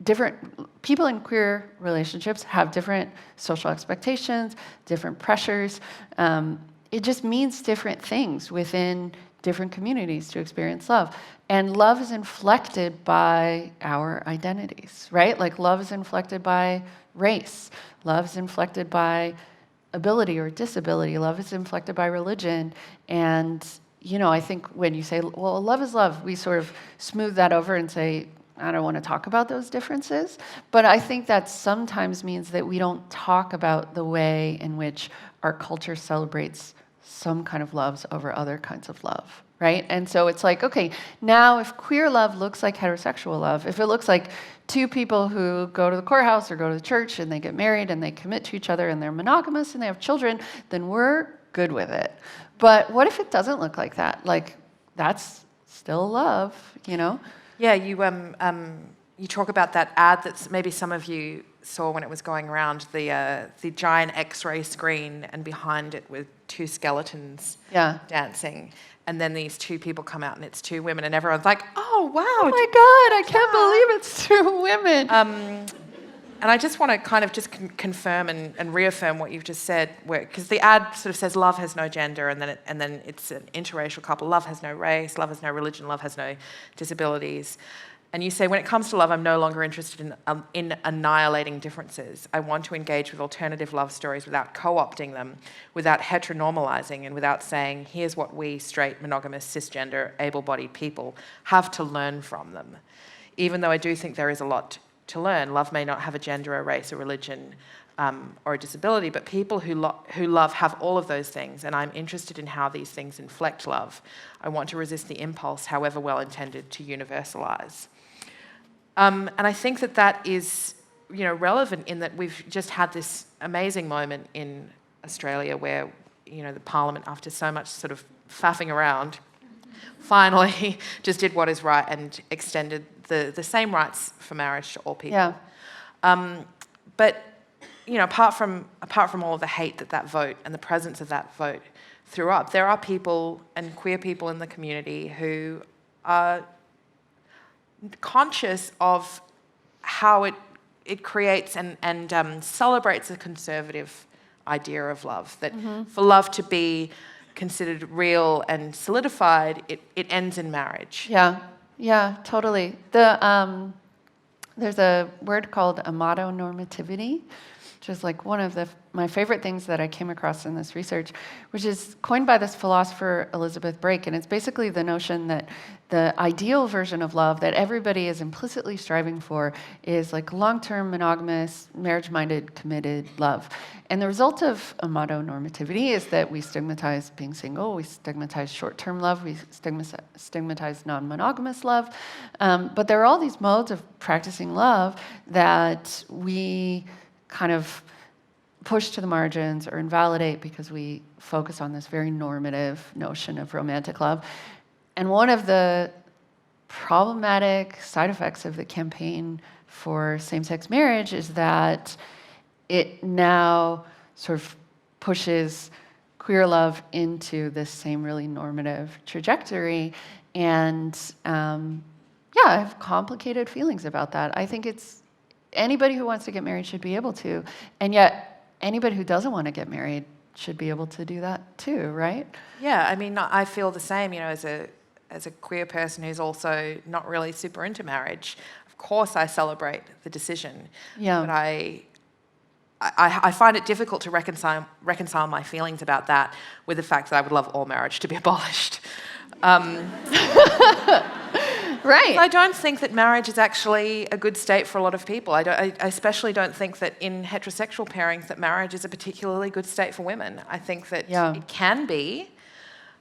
[SPEAKER 2] different people in queer relationships have different social expectations, different pressures. It just means different things within different communities to experience love. And love is inflected by our identities, right? Like, love is inflected by race. Love is inflected by ability or disability. Love is inflected by religion. And, I think when you say, well, love is love, we sort of smooth that over and say, I don't want to talk about those differences, but I think that sometimes means that we don't talk about the way in which our culture celebrates some kind of loves over other kinds of love, right? And so it's like, okay, now if queer love looks like heterosexual love, if it looks like two people who go to the courthouse or go to the church and they get married and they commit to each other and they're monogamous and they have children, then we're good with it. But what if it doesn't look like that? Like, that's still love, you know?
[SPEAKER 1] Yeah, you talk about that ad that maybe some of you saw when it was going around, the giant X-ray screen, and behind it with two skeletons dancing. And then these two people come out and it's two women and everyone's like, oh, wow.
[SPEAKER 2] Oh my God, I can't believe it's two women.
[SPEAKER 1] And I just want to kind of just confirm and reaffirm what you've just said, because the ad sort of says love has no gender, and then it's an interracial couple. Love has no race, love has no religion, love has no disabilities. And you say, when it comes to love, I'm no longer interested in annihilating differences. I want to engage with alternative love stories without co-opting them, without heteronormalizing, and without saying, here's what we straight, monogamous, cisgender, able-bodied people have to learn from them. Even though I do think there is a lot to learn. Love may not have a gender, a race, a religion, or a disability, but people who love have all of those things, and I'm interested in how these things inflect love. I want to resist the impulse, however well-intended, to universalize. And I think that is, relevant in that we've just had this amazing moment in Australia where, the Parliament, after so much sort of faffing around, finally just did what is right and extended the same rights for marriage to all people.
[SPEAKER 2] Yeah.
[SPEAKER 1] But apart from all of the hate that vote and the presence of that vote threw up, there are people and queer people in the community who are conscious of how it creates and celebrates a conservative idea of love, that for love to be considered real and solidified, it ends in marriage.
[SPEAKER 2] Yeah, totally. There's a word called amatonormativity, which is like one of my favorite things that I came across in this research, which is coined by this philosopher Elizabeth Brake, and it's basically the notion that the ideal version of love that everybody is implicitly striving for is like long-term, monogamous, marriage-minded, committed love. And the result of amatonormativity is that we stigmatize being single, we stigmatize short-term love, we stigmatize non-monogamous love. But there are all these modes of practicing love that we kind of push to the margins or invalidate because we focus on this very normative notion of romantic love. And one of the problematic side effects of the campaign for same-sex marriage is that it now sort of pushes queer love into this same really normative trajectory. And I have complicated feelings about that. I think anybody who wants to get married should be able to, and yet anybody who doesn't want to get married should be able to do that too, right?
[SPEAKER 1] Yeah, I mean, I feel the same, as a queer person who's also not really super into marriage. Of course I celebrate the decision, but I find it difficult to reconcile my feelings about that with the fact that I would love all marriage to be abolished.
[SPEAKER 2] Right.
[SPEAKER 1] I don't think that marriage is actually a good state for a lot of people. I especially don't think that in heterosexual pairings that marriage is a particularly good state for women. I think that it can be,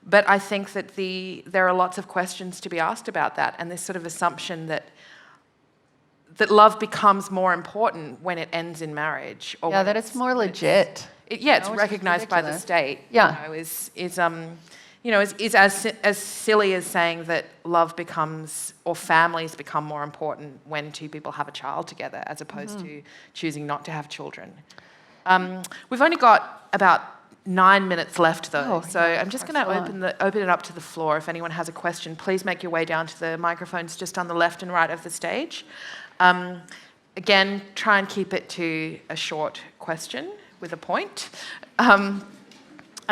[SPEAKER 1] but I think that there are lots of questions to be asked about that, and this sort of assumption that love becomes more important when it ends in marriage. Or
[SPEAKER 2] that it's more legit.
[SPEAKER 1] It's recognised by the state. Is as silly as saying that love becomes, or families become more important when two people have a child together as opposed to choosing not to have children. We've only got about 9 minutes left though, so I'm just going to open it up to the floor. If anyone has a question, please make your way down to the microphones just on the left and right of the stage. Again, try and keep it to a short question with a point. And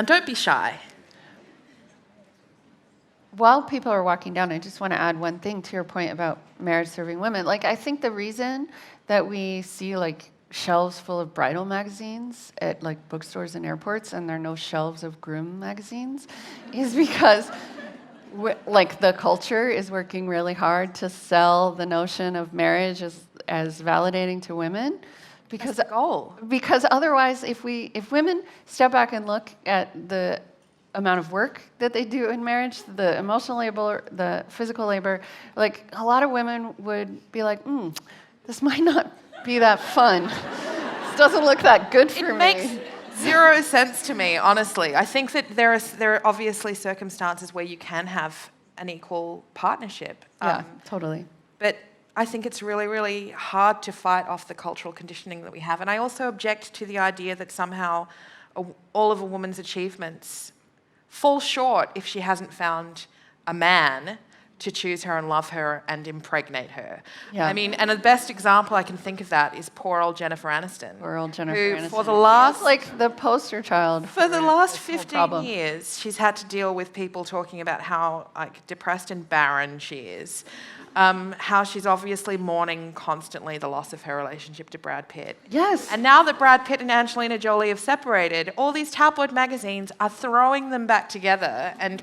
[SPEAKER 1] don't be shy.
[SPEAKER 2] While people are walking down, I just want to add one thing to your point about marriage serving women. Like, I think the reason that we see like shelves full of bridal magazines at like bookstores and airports and there are no shelves of groom magazines is because like the culture is working really hard to sell the notion of marriage as validating to women.
[SPEAKER 1] Because the goal.
[SPEAKER 2] Because otherwise, if women step back and look at the amount of work that they do in marriage, the emotional labor, the physical labor, like a lot of women would be like, this might not be that fun. This doesn't look that good for me.
[SPEAKER 1] It makes zero sense to me, honestly. I think that there are obviously circumstances where you can have an equal partnership.
[SPEAKER 2] Yeah, totally.
[SPEAKER 1] But I think it's really, really hard to fight off the cultural conditioning that we have. And I also object to the idea that somehow all of a woman's achievements fall short if she hasn't found a man to choose her and love her and impregnate her.
[SPEAKER 2] Yeah.
[SPEAKER 1] I mean, and the best example I can think of that is poor old Jennifer Aniston.
[SPEAKER 2] Poor old Jennifer Aniston.
[SPEAKER 1] For the last...
[SPEAKER 2] She's like the poster child.
[SPEAKER 1] For the last 15 years, she's had to deal with people talking about how like depressed and barren she is. How she's obviously mourning constantly the loss of her relationship to Brad Pitt.
[SPEAKER 2] Yes.
[SPEAKER 1] And now that Brad Pitt and Angelina Jolie have separated, all these tabloid magazines are throwing them back together. And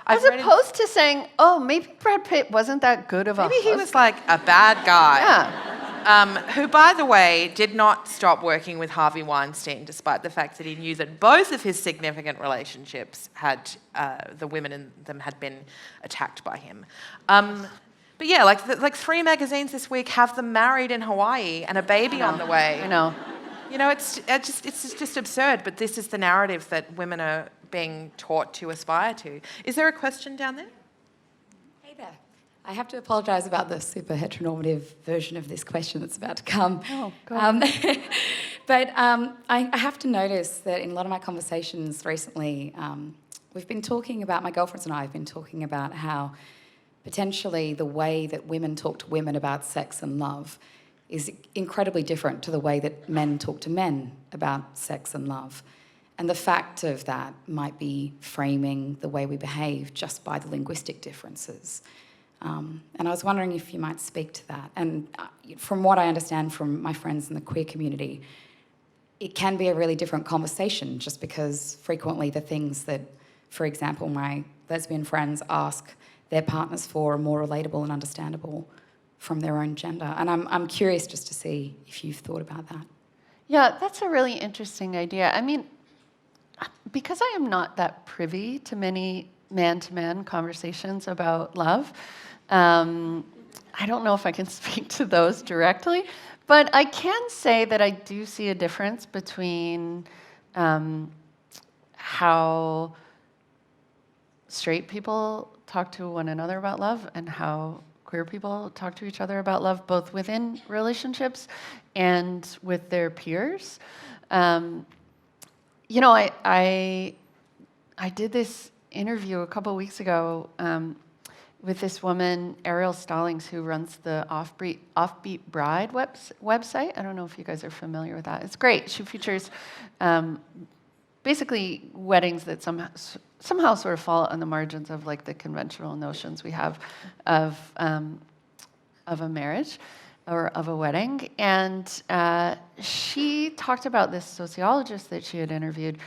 [SPEAKER 2] as opposed to saying, oh, maybe Brad Pitt wasn't that good of a husband.
[SPEAKER 1] Maybe he was like a bad guy.
[SPEAKER 2] Yeah.
[SPEAKER 1] Who, by the way, did not stop working with Harvey Weinstein, despite the fact that he knew that both of his significant relationships had, the women in them had been attacked by him. But yeah, like 3 magazines this week have them married in Hawaii and a baby on the way.
[SPEAKER 2] I know.
[SPEAKER 1] You know, it's just absurd, but this is the narrative that women are being taught to aspire to. Is there a question down there?
[SPEAKER 3] Hey there. I have to apologise about the super heteronormative version of this question that's about to come.
[SPEAKER 2] Oh, God.
[SPEAKER 3] But I have to notice that in a lot of my conversations recently, we've been talking about, my girlfriends and I have been talking about how potentially the way that women talk to women about sex and love is incredibly different to the way that men talk to men about sex and love. And the fact of that might be framing the way we behave just by the linguistic differences. And I was wondering if you might speak to that. And from what I understand from my friends in the queer community, it can be a really different conversation just because frequently the things that, for example, my lesbian friends ask their partners for are more relatable and understandable from their own gender. And I'm curious just to see if you've thought about that.
[SPEAKER 2] Yeah, that's a really interesting idea. I mean, because I am not that privy to many man-to-man conversations about love, I don't know if I can speak to those directly, but I can say that I do see a difference between how straight people talk to one another about love and how queer people talk to each other about love, both within relationships and with their peers. You know, I did this interview a couple of weeks ago with this woman, Ariel Stallings, who runs the Offbeat Bride website. I don't know if you guys are familiar with that. It's great. She features basically weddings that somehow sort of fall on the margins of like the conventional notions we have of a marriage or of a wedding. And she talked about this sociologist that she had interviewed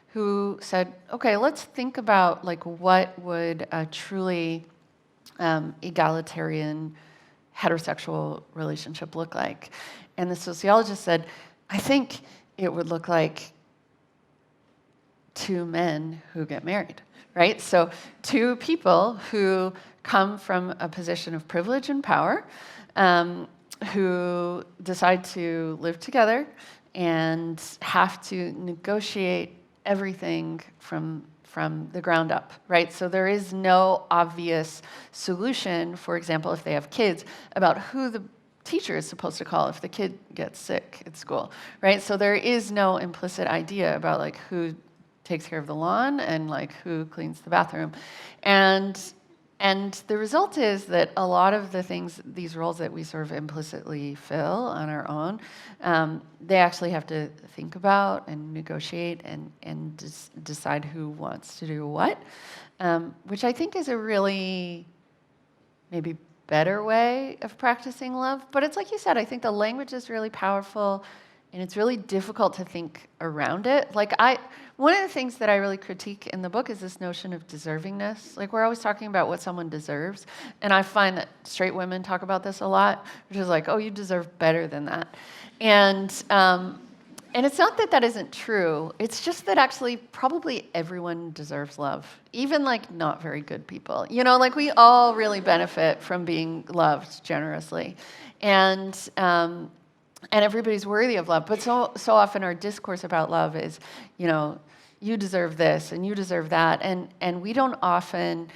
[SPEAKER 2] who said, okay, let's think about like what would a truly egalitarian heterosexual relationship look like. And the sociologist said, I think it would look like 2 men who get married, right? So 2 people who come from a position of privilege and power, who decide to live together and have to negotiate everything from the ground up, right? So there is no obvious solution, for example, if they have kids, about who the teacher is supposed to call if the kid gets sick at school, right? So there is no implicit idea about like who takes care of the lawn and like who cleans the bathroom. And the result is that a lot of the things, these roles that we sort of implicitly fill on our own, they actually have to think about and negotiate and decide who wants to do what, which I think is a really maybe better way of practicing love. But it's like you said, I think the language is really powerful and it's really difficult to think around it. Like one of the things that I really critique in the book is this notion of deservingness. Like we're always talking about what someone deserves, and I find that straight women talk about this a lot, which is like, oh, you deserve better than that. And it's not that that isn't true. It's just that actually probably everyone deserves love, even like not very good people. You know, like we all really benefit from being loved generously. And everybody's worthy of love. But so often our discourse about love is, you know, you deserve this and you deserve that. And we don't often,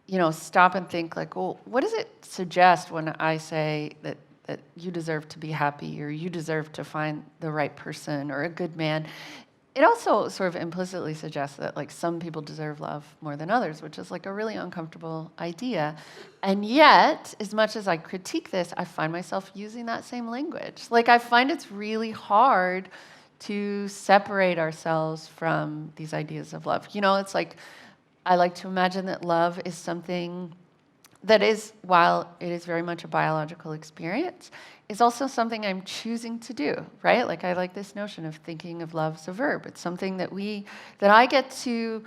[SPEAKER 2] you know, stop and think like, well, what does it suggest when I say that you deserve to be happy or you deserve to find the right person or a good man? It also sort of implicitly suggests that like some people deserve love more than others, which is like a really uncomfortable idea. And yet, as much as I critique this, I find myself using that same language. Like I find it's really hard to separate ourselves from these ideas of love. You know, it's like I like to imagine that love is something that is, while it is very much a biological experience, is also something I'm choosing to do, right? Like I like this notion of thinking of love as a verb. It's something that I get to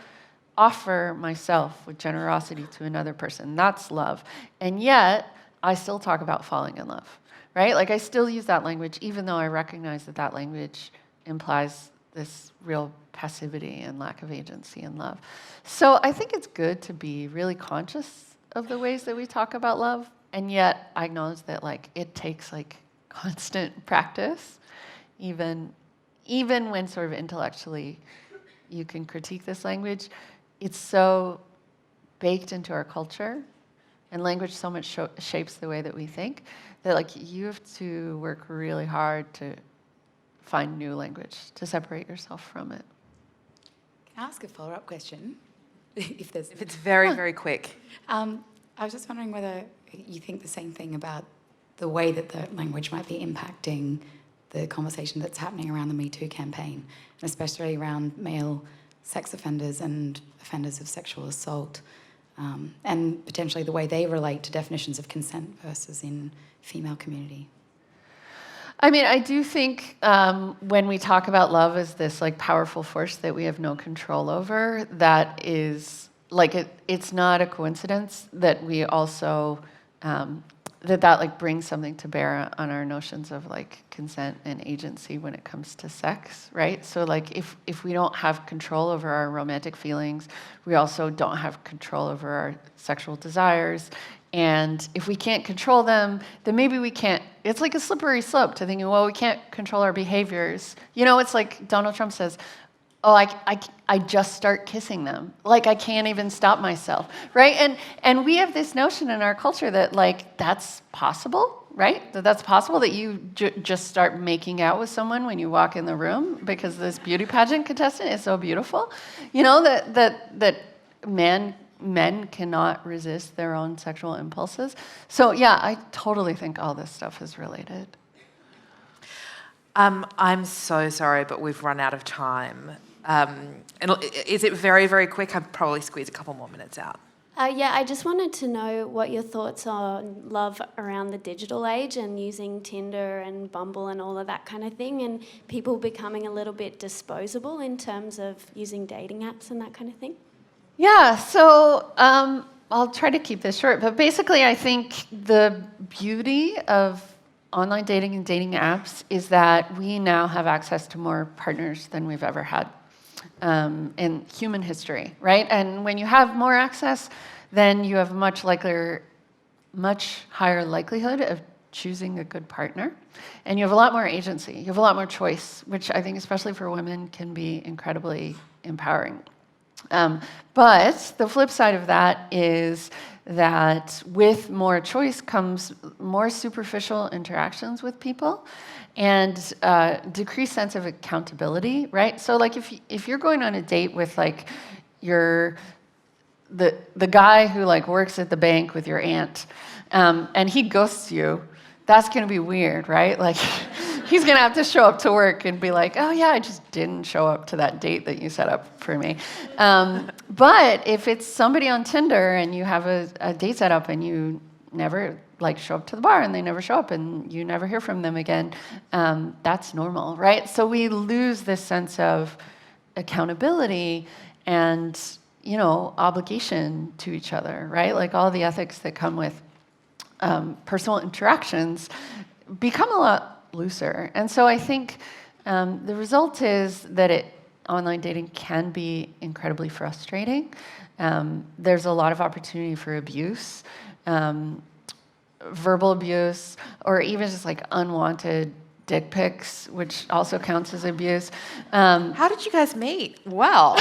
[SPEAKER 2] offer myself with generosity to another person. That's love. And yet, I still talk about falling in love, right? Like I still use that language, even though I recognize that that language implies this real passivity and lack of agency in love. So I think it's good to be really conscious of the ways that we talk about love, and yet I acknowledge that like it takes like constant practice, even when sort of intellectually you can critique this language. It's so baked into our culture, and language so much shapes the way that we think that like you have to work really hard to find new language to separate yourself from it.
[SPEAKER 3] Can I ask a follow-up question? If
[SPEAKER 1] it's very, very quick.
[SPEAKER 3] I was just wondering whether you think the same thing about the way that the language might be impacting the conversation that's happening around the Me Too campaign, and especially around male sex offenders and offenders of sexual assault, and potentially the way they relate to definitions of consent versus in female community.
[SPEAKER 2] I mean, I do think when we talk about love as this like powerful force that we have no control over, that is like it's not a coincidence that we also that like brings something to bear on our notions of like consent and agency when it comes to sex, right? So like if we don't have control over our romantic feelings, we also don't have control over our sexual desires. And if we can't control them, then maybe we can't. It's like a slippery slope to thinking, well, we can't control our behaviors. You know, it's like Donald Trump says, oh, I just start kissing them. Like I can't even stop myself, right? And we have this notion in our culture that like that's possible, right? That's possible that you just start making out with someone when you walk in the room because this beauty pageant contestant is so beautiful. You know, that men cannot resist their own sexual impulses. So yeah, I totally think all this stuff is related.
[SPEAKER 1] I'm so sorry, but we've run out of time. And is it very, very quick? I'd probably squeeze a couple more minutes out.
[SPEAKER 4] Yeah, I just wanted to know what your thoughts are on love around the digital age and using Tinder and Bumble and all of that kind of thing, and people becoming a little bit disposable in terms of using dating apps and that kind of thing.
[SPEAKER 2] Yeah, so I'll try to keep this short, but basically I think the beauty of online dating and dating apps is that we now have access to more partners than we've ever had in human history, right? And when you have more access, then you have much higher likelihood of choosing a good partner, and you have a lot more agency. You have a lot more choice, which I think, especially for women, can be incredibly empowering. But the flip side of that is that with more choice comes more superficial interactions with people and decreased sense of accountability, right? So like if you're going on a date with like the guy who like works at the bank with your aunt, and he ghosts you, that's gonna be weird, right? Like he's gonna have to show up to work and be like, oh yeah, I just didn't show up to that date that you set up for me. But if it's somebody on Tinder and you have a date set up and you never like show up to the bar and they never show up and you never hear from them again. That's normal, right? So we lose this sense of accountability and, you know, obligation to each other, right? Like all the ethics that come with personal interactions become a lot looser. And so I think the result is that online dating can be incredibly frustrating. There's a lot of opportunity for abuse, verbal abuse, or even just like unwanted dick pics, which also counts as abuse.
[SPEAKER 1] How did you guys meet? Well,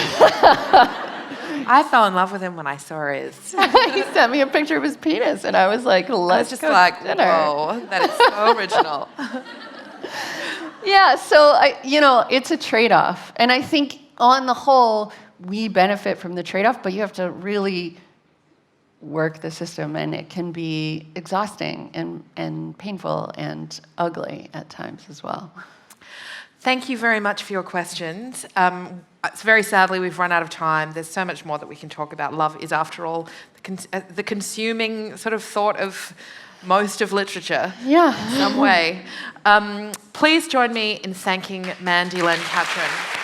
[SPEAKER 1] I fell in love with him when I saw his.
[SPEAKER 2] He sent me a picture of his penis, and I was like,
[SPEAKER 1] I was
[SPEAKER 2] let's
[SPEAKER 1] just
[SPEAKER 2] go
[SPEAKER 1] like,
[SPEAKER 2] to dinner.
[SPEAKER 1] whoa, that is so original.
[SPEAKER 2] Yeah, so it's a trade-off. And I think on the whole, we benefit from the trade-off, but you have to really work the system, and it can be exhausting and painful and ugly at times as well.
[SPEAKER 1] Thank you very much for your questions. It's very sadly we've run out of time. There's so much more that we can talk about. Love is, after all, the consuming sort of thought of most of literature in some way. Please join me in thanking Mandy Len Catron.